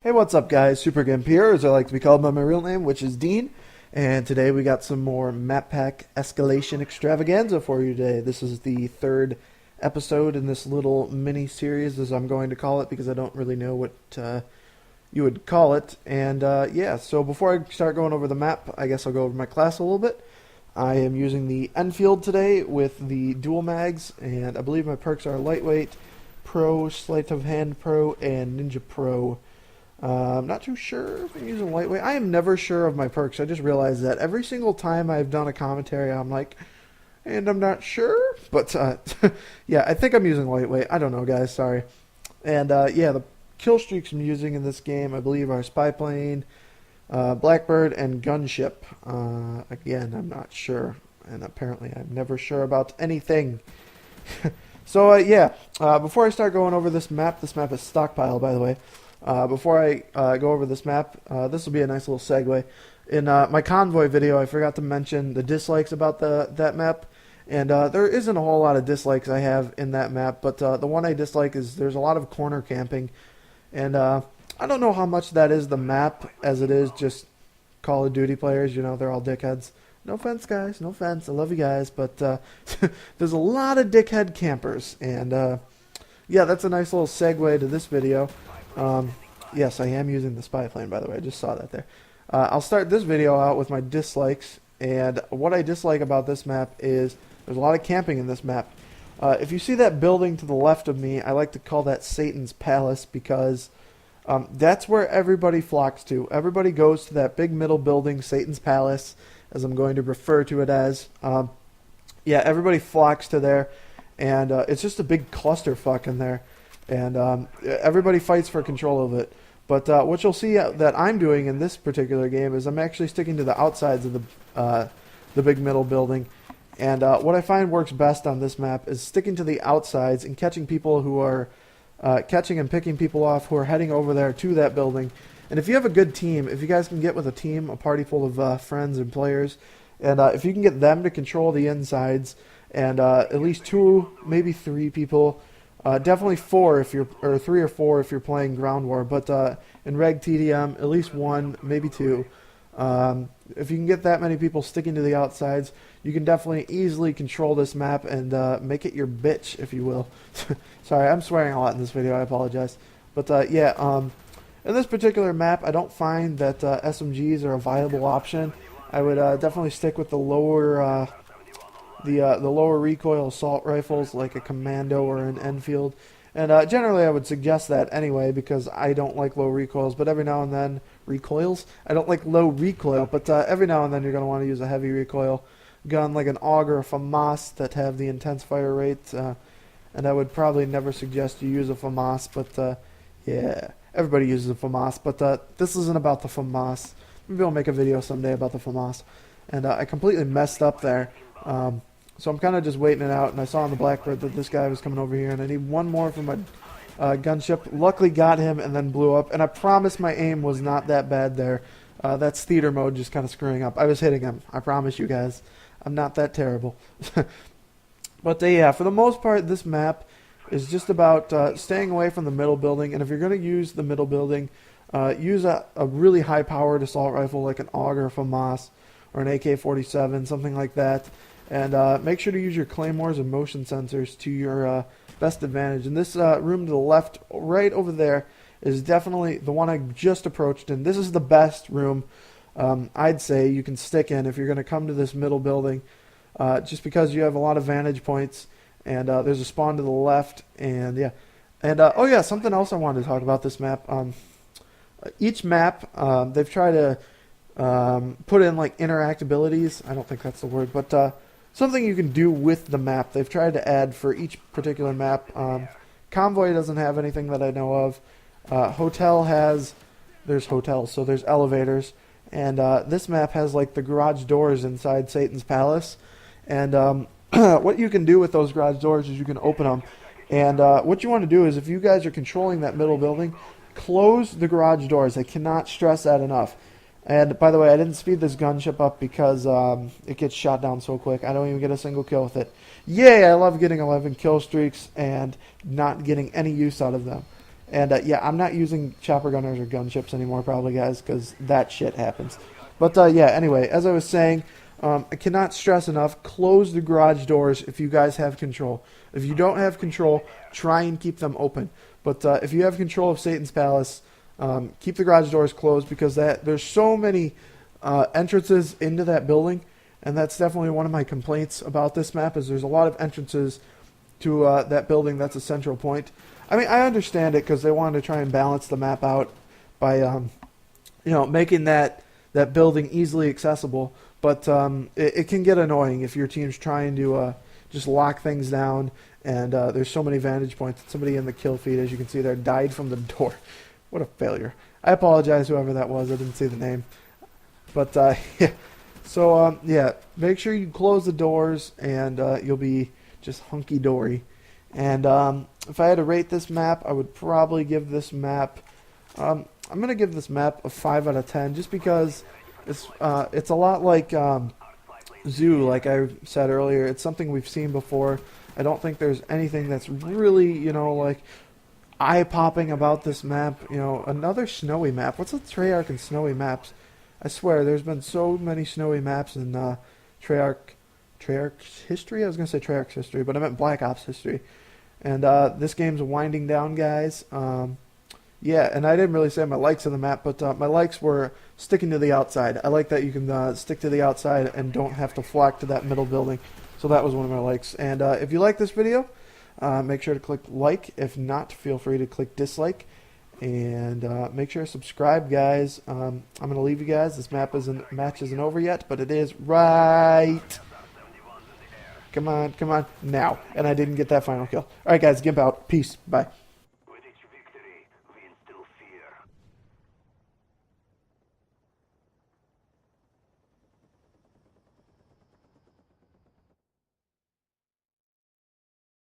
Hey, what's up guys? Super Gimp here, as I like to be called by my real name, which is Dean. And today we got some more map pack Escalation Extravaganza for you today. This is the third episode in this little mini series, as I'm going to call it, because I don't really know what you would call it. And yeah, so before I start going over the map, I guess I'll go over my class a little bit. I am using the Enfield today with the dual mags, and I believe my perks are Lightweight, Pro, Sleight of Hand Pro, and Ninja Pro. I'm not too sure if I'm using Lightweight. I am never sure of my perks. I just realized that every single time I've done a commentary, I'm like, and I'm not sure. But yeah, I think I'm using Lightweight. I don't know, guys. Sorry. And yeah, the Killstreaks I'm using in this game, I believe, are Spy Plane, Blackbird, and Gunship. Again, I'm not sure. And apparently I'm never sure about anything. So yeah, before I start going over this map is Stockpile, by the way. Before I go over this map, this will be a nice little segue. In my convoy video, I forgot to mention the dislikes about that map, and there isn't a whole lot of dislikes I have in that map, but the one I dislike is there's a lot of corner camping, and I don't know how much that is the map as it is just Call of Duty players. You know, they're all dickheads. No offense, guys. No offense. I love you guys, but there's a lot of dickhead campers, and yeah, that's a nice little segue to this video. Yes, I am using the spy plane, by the way. I just saw that there. I'll start this video out with my dislikes, and what I dislike about this map is there's a lot of camping in this map. If you see that building to the left of me, I like to call that Satan's Palace, because that's where everybody flocks to. Everybody goes to that big middle building, Satan's Palace, as I'm going to refer to it as. Yeah, everybody flocks to there, and it's just a big clusterfuck in there. And everybody fights for control of it. But what you'll see that I'm doing in this particular game is I'm actually sticking to the outsides of the big middle building. And what I find works best on this map is sticking to the outsides and catching people who are catching and picking people off who are heading over there to that building. And if you have a good team, if you guys can get with a team, a party full of friends and players, and if you can get them to control the insides, and at least 2, maybe 3 people. Definitely 4 if you're, or 3 or 4 if you're playing ground war, but in reg TDM, at least 1, maybe 2. If you can get that many people sticking to the outsides, you can definitely easily control this map and make it your bitch, if you will. Sorry, I'm swearing a lot in this video. I apologize. But yeah, in this particular map, I don't find that SMGs are a viable option. I would definitely stick with the lower. The lower recoil assault rifles, like a Commando or an Enfield. And generally I would suggest that anyway, because I don't like low recoils, but every now and then... Recoils? I don't like low recoil, but every now and then you're going to want to use a heavy recoil gun, like an AUG or a FAMAS, that have the intense fire rates. And I would probably never suggest you use a FAMAS, but yeah, everybody uses a FAMAS, but this isn't about the FAMAS. Maybe I'll make a video someday about the FAMAS. And I completely messed up there. So I'm kind of just waiting it out, and I saw on the Blackbird that this guy was coming over here, and I need one more from my gunship. Luckily got him and then blew up, and I promise my aim was not that bad there. That's theater mode just kind of screwing up. I was hitting him. I promise you guys. I'm not that terrible. But yeah, for the most part, this map is just about staying away from the middle building, and if you're going to use the middle building, use a really high-powered assault rifle like an AUG or a FAMAS or an AK-47, something like that. And make sure to use your claymores and motion sensors to your best advantage. And this room to the left, right over there, is definitely the one I just approached. And this is the best room, I'd say, you can stick in if you're going to come to this middle building. Just because you have a lot of vantage points. And there's a spawn to the left. And yeah. And oh yeah, something else I wanted to talk about this map. Each map, they've tried to put in like interactabilities. I don't think that's the word, but something you can do with the map. They've tried to add for each particular map. Convoy doesn't have anything that I know of. Hotel has, there's hotels, so there's elevators. And this map has like the garage doors inside Satan's Palace. And what you can do with those garage doors is you can open them. And what you want to do is, if you guys are controlling that middle building, close the garage doors. I cannot stress that enough. And by the way, I didn't speed this gunship up because it gets shot down so quick. I don't even get a single kill with it. Yay, I love getting 11 kill streaks and not getting any use out of them. And yeah, I'm not using chopper gunners or gunships anymore probably, guys, because that shit happens. But yeah, anyway, as I was saying, I cannot stress enough, close the garage doors if you guys have control. If you don't have control, try and keep them open. But if you have control of Satan's Palace, keep the garage doors closed, because there's so many entrances into that building, and that's definitely one of my complaints about this map, is there's a lot of entrances to that building. That's a central point. I mean, I understand it because they wanted to try and balance the map out by, you know, making that building easily accessible. But it can get annoying if your team's trying to just lock things down, and there's so many vantage points. Somebody in the kill feed, as you can see there, died from the door. What a failure. I apologize, whoever that was. I didn't see the name. But, yeah. So, yeah, make sure you close the doors, and you'll be just hunky-dory. And if I had to rate this map, I would probably give this map... I'm going to give this map a 5 out of 10, just because it's a lot like Zoo, like I said earlier. It's something we've seen before. I don't think there's anything that's really, you know, like, eye-popping about this map. You know, another snowy map. What's the Treyarch and snowy maps? I swear, there's been so many snowy maps in Treyarch's history? I was going to say Treyarch's history, but I meant Black Ops history. And this game's winding down, guys. Yeah, and I didn't really say my likes of the map, but my likes were sticking to the outside. I like that you can stick to the outside and don't have to flock to that middle building. So that was one of my likes. And if you like this video, make sure to click like. If not, feel free to click dislike. And make sure to subscribe, guys. I'm going to leave you guys. This match isn't over yet, but it is right. Come on, now. And I didn't get that final kill. All right, guys, Gimp out. Peace. Bye.